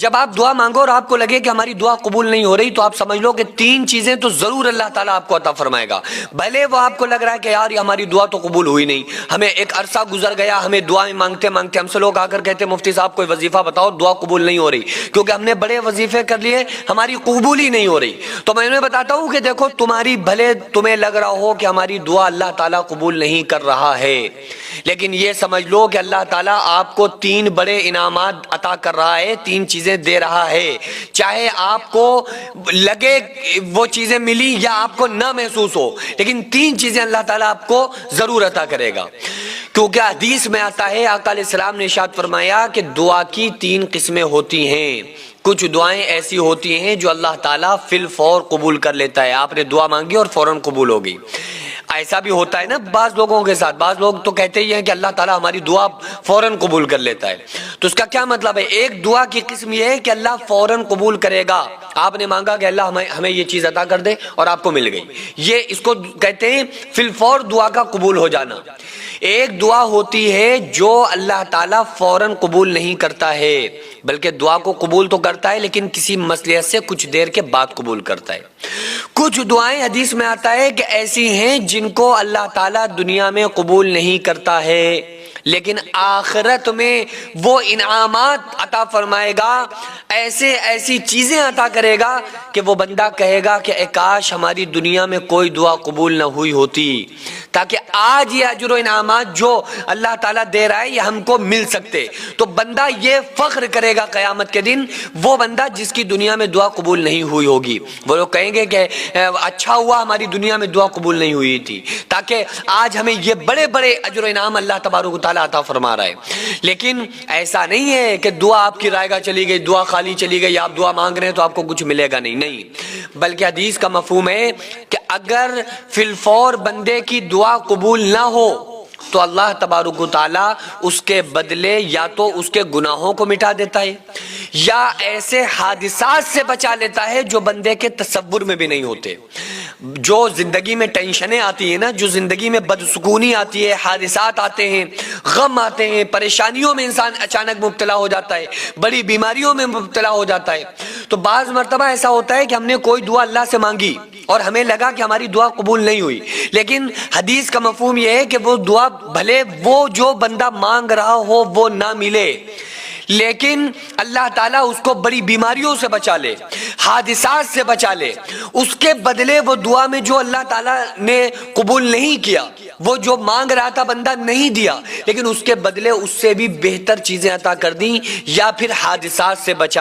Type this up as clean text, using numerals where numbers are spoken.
جب آپ دعا مانگو اور آپ کو لگے کہ ہماری دعا قبول نہیں ہو رہی تو آپ سمجھ لو کہ تین چیزیں تو ضرور اللہ تعالیٰ آپ کو عطا فرمائے گا. بھلے وہ آپ کو لگ رہا ہے کہ یار یہ ہماری دعا تو قبول ہوئی نہیں, ہمیں ایک عرصہ گزر گیا, ہمیں دعائیں مانگتے مانگتے ہم سے لوگ آ کر کہتے مفتی صاحب کوئی وظیفہ بتاؤ, دعا قبول نہیں ہو رہی کیونکہ ہم نے بڑے وظیفے کر لیے, ہماری قبول ہی نہیں ہو رہی. تو میں انہیں بتاتا ہوں کہ دیکھو تمہاری بھلے تمہیں لگ رہا ہو کہ ہماری دعا اللہ تعالیٰ قبول نہیں کر رہا ہے, لیکن یہ سمجھ لو کہ اللہ تعالیٰ آپ کو تین بڑے انعامات عطا کر رہا ہے, تین چیزیں دے رہا ہے. چاہے آپ کو لگے وہ چیزیں ملی یا آپ کو نہ محسوس ہو, لیکن تین چیزیں اللہ تعالیٰ آپ کو ضرور عطا کرے گا. کیونکہ حدیث میں آتا ہے, آقا علیہ السلام نے ارشاد فرمایا کہ دعا کی تین قسمیں ہوتی ہیں. کچھ دعائیں ایسی ہوتی ہیں جو اللہ تعالیٰ فی الفور قبول کر لیتا ہے. آپ نے دعا مانگی اور فوراً قبول ہو گئی. ایسا بھی ہوتا ہے نا بعض لوگوں کے ساتھ, بعض لوگ تو کہتے ہی ہیں کہ اللہ تعالیٰ ہماری دعا فوراً قبول کر لیتا ہے. تو اس کا کیا مطلب ہے؟ ایک دعا کی قسم یہ ہے کہ اللہ فوراً قبول کرے گا. آپ نے مانگا کہ اللہ ہمیں یہ چیز عطا کر دے اور آپ کو مل گئی, یہ اس کو کہتے ہیں فی الفور دعا کا قبول ہو جانا. ایک دعا ہوتی ہے جو اللہ تعالیٰ فوراً قبول نہیں کرتا ہے, بلکہ دعا کو قبول تو کرتا ہے لیکن کسی مصلحت سے کچھ دیر کے بعد قبول کرتا ہے. کچھ دعائیں حدیث میں آتا ہے کہ ایسی ہیں جن کو اللہ تعالیٰ دنیا میں قبول نہیں کرتا ہے, لیکن آخرت میں وہ انعامات عطا فرمائے گا, ایسی چیزیں عطا کرے گا کہ وہ بندہ کہے گا کہ اے کاش ہماری دنیا میں کوئی دعا قبول نہ ہوئی ہوتی, تاکہ آج یہ اجر و انعامات جو اللہ تعالیٰ دے رہا ہے یہ ہم کو مل سکتے. تو بندہ یہ فخر کرے گا قیامت کے دن, وہ بندہ جس کی دنیا میں دعا قبول نہیں ہوئی ہوگی. وہ لوگ کہیں گے کہ اچھا ہوا ہماری دنیا میں دعا قبول نہیں ہوئی تھی, تاکہ آج ہمیں یہ بڑے بڑے اجر و انعام اللہ تبارک و تعالیٰ عطا فرما رہا ہے. لیکن ایسا نہیں ہے کہ دعا آپ کی رائے گاہ چلی گئی, دعا خالی چلی گئی, آپ دعا مانگ رہے ہیں تو آپ کو کچھ ملے گا نہیں. بلکہ حدیث کا مفہوم ہے کہ اگر فی الفور بندے کی دعا قبول نہ ہو تو اللہ تبارک و تعالیٰ اس کے بدلے یا تو اس کے گناہوں کو مٹا دیتا ہے یا ایسے حادثات سے بچا لیتا ہے جو بندے کے تصور میں بھی نہیں ہوتے. جو زندگی میں ٹینشنیں آتی ہیں نا, جو زندگی میں بدسکونی آتی ہے, حادثات آتے ہیں, غم آتے ہیں, پریشانیوں میں انسان اچانک مبتلا ہو جاتا ہے, بڑی بیماریوں میں مبتلا ہو جاتا ہے. تو بعض مرتبہ ایسا ہوتا ہے کہ ہم نے کوئی دعا اللہ سے مانگی اور ہمیں لگا کہ ہماری دعا قبول نہیں ہوئی, لیکن حدیث کا مفہوم یہ ہے کہ وہ دعا بھلے وہ جو بندہ مانگ رہا ہو وہ نہ ملے, لیکن اللہ تعالیٰ اس کو بڑی بیماریوں سے بچا لے, حادثات سے بچا لے. اس کے بدلے وہ دعا میں جو اللہ تعالیٰ نے قبول نہیں کیا, وہ جو مانگ رہا تھا بندہ نہیں دیا, لیکن اس کے بدلے اس سے بھی بہتر چیزیں عطا کر دیں یا پھر حادثات سے بچا